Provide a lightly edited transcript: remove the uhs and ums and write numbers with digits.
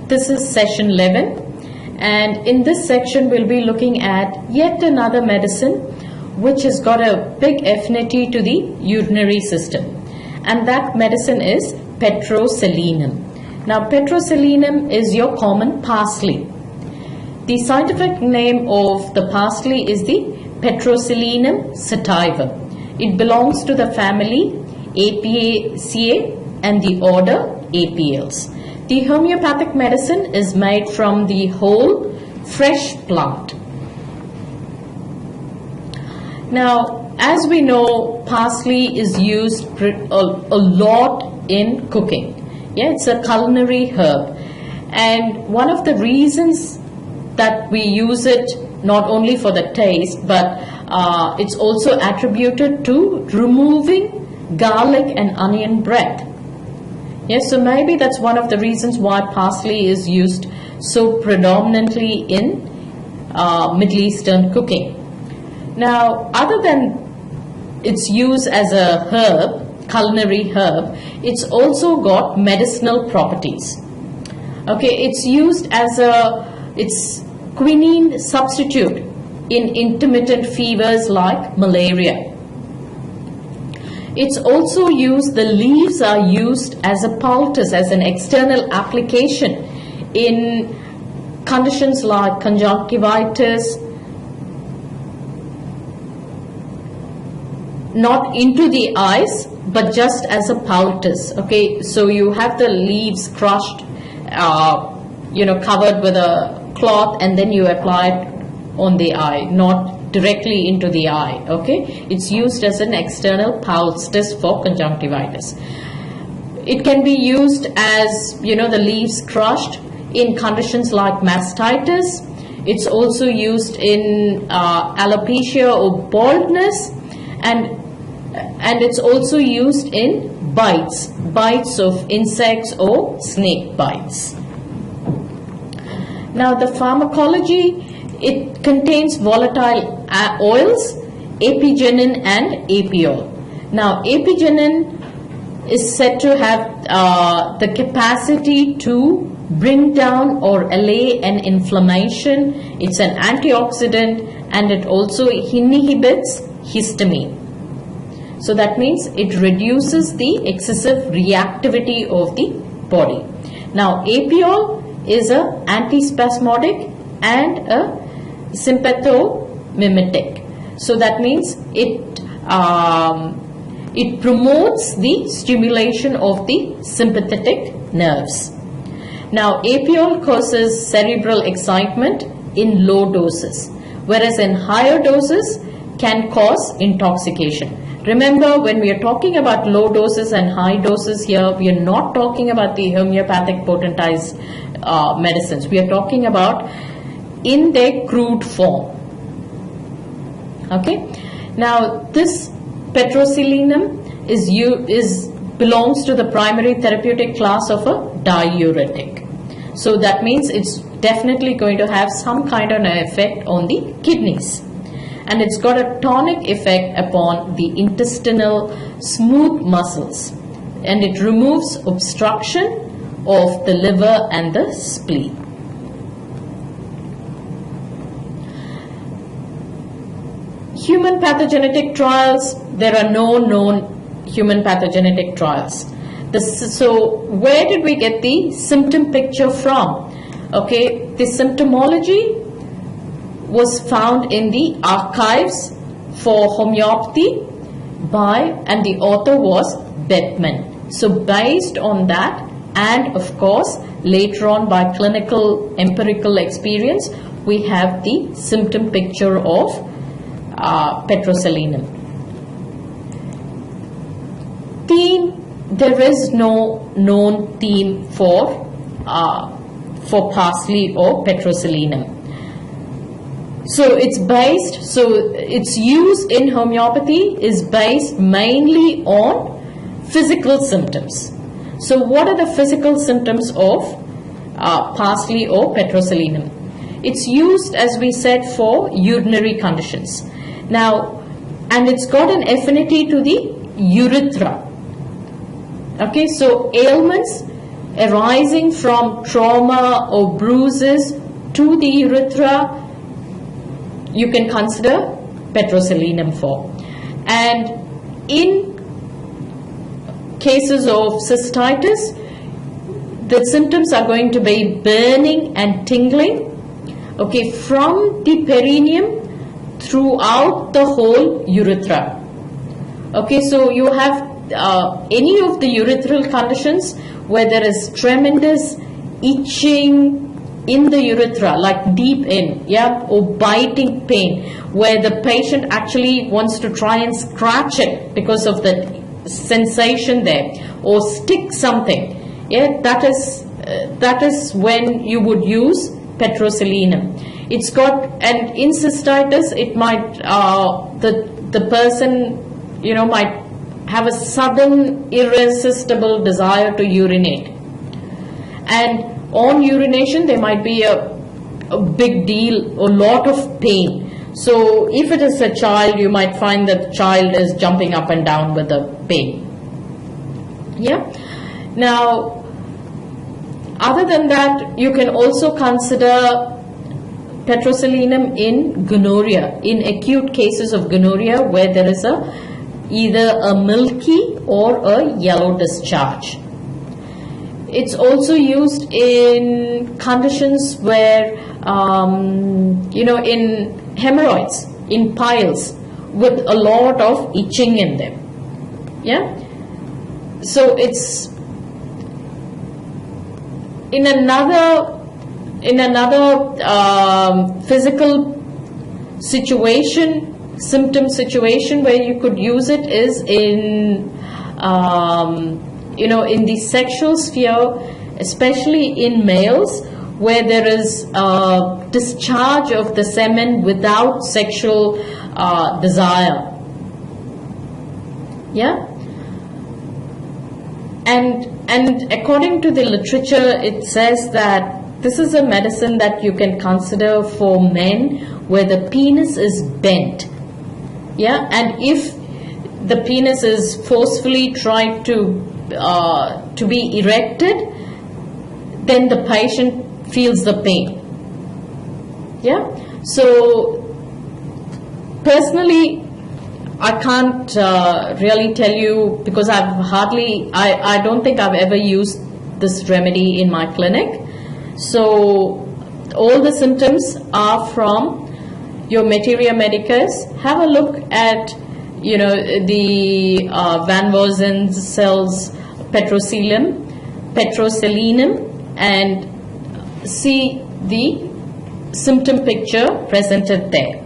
This is session 11, and in this section we'll be looking at yet another medicine which has got a big affinity to the urinary system, and that medicine is petroselinum. Now, petroselinum is your common parsley. The scientific name of the parsley is the Petroselinum sativa. It belongs to the family Apiaceae and the order Apiales. The homeopathic medicine is made from the whole fresh plant. Now, as we know, parsley is used a lot in cooking. Yeah, it's a culinary herb, and one of the reasons that we use it not only for the taste, but it's also attributed to removing garlic and onion breath. Yes, so maybe that's one of the reasons why parsley is used so predominantly in Middle Eastern cooking. Now, other than its use as a herb, culinary herb, it's also got medicinal properties. Okay, it's used as it's quinine substitute in intermittent fevers like malaria. It's also used, the leaves are used as a poultice, as an external application in conditions like conjunctivitis, not into the eyes, but just as a poultice. Okay, so you have the leaves crushed, covered with a cloth, and then you apply it on the eye, not directly into the eye. Okay, it's used as an external poultice for conjunctivitis. It can be used as, the leaves crushed in conditions like mastitis. It's also used in alopecia or baldness, and it's also used in bites of insects or snake bites. Now, the pharmacology, it contains volatile oils, apigenin and apiol. Now, apigenin is said to have the capacity to bring down or allay an inflammation. It's an antioxidant, and it also inhibits histamine. So that means it reduces the excessive reactivity of the body. Now, apiol is an antispasmodic and a sympathomimetic. So that means it promotes the stimulation of the sympathetic nerves. Now, apiol causes cerebral excitement in low doses, whereas in higher doses can cause intoxication. Remember, when we are talking about low doses and high doses here, we are not talking about the homeopathic potentized medicines. We are talking about in their crude form. Okay. Now, this petroselinum belongs to the primary therapeutic class of a diuretic. So that means it's definitely going to have some kind of an effect on the kidneys. And it's got a tonic effect upon the intestinal smooth muscles, and it removes obstruction of the liver and the spleen. Human pathogenetic trials, there are no known human pathogenetic trials. So where did we get the symptom picture from? Okay, the symptomology was found in the archives for homeopathy and the author was Bettman. So based on that, and of course later on by clinical empirical experience, we have the symptom picture of petroselinum. Theme, there is no known theme for parsley or petroselinum. So its use in homeopathy is based mainly on physical symptoms. So what are the physical symptoms of parsley or petroselinum? It's used, as we said, for urinary conditions. Now, and it's got an affinity to the urethra. Okay, so ailments arising from trauma or bruises to the urethra, you can consider petroselinum for. And in cases of cystitis, the symptoms are going to be burning and tingling, okay, from the perineum throughout the whole urethra. Okay, so you have any of the urethral conditions where there is tremendous itching in the urethra, like deep in, yeah, or biting pain, where the patient actually wants to try and scratch it because of the sensation there, or stick something, yeah, that is when you would use petroselinum. It's got, and in cystitis, it might the person, you know, might have a sudden irresistible desire to urinate, and on urination there might be a big deal, a lot of pain. So if it is a child, you might find that the child is jumping up and down with the pain. Yeah. Now, other than that, you can also consider petroselinum in gonorrhea, in acute cases of gonorrhea where there is either a milky or a yellow discharge. It's also used in conditions where, you know, in hemorrhoids, in piles with a lot of itching in them. Yeah. So it's in another physical situation, symptom situation where you could use it is in you know, in the sexual sphere, especially in males, where there is discharge of the semen without sexual desire. Yeah. And according to the literature, it says that this is a medicine that you can consider for men where the penis is bent. Yeah, and if the penis is forcefully tried to be erected, then the patient feels the pain. Yeah. So personally, I can't really tell you, because I don't think I've ever used this remedy in my clinic. So all the symptoms are from your materia medicus. Have a look at, you know, the Van Wozensel's petroselinum, and see the symptom picture presented there.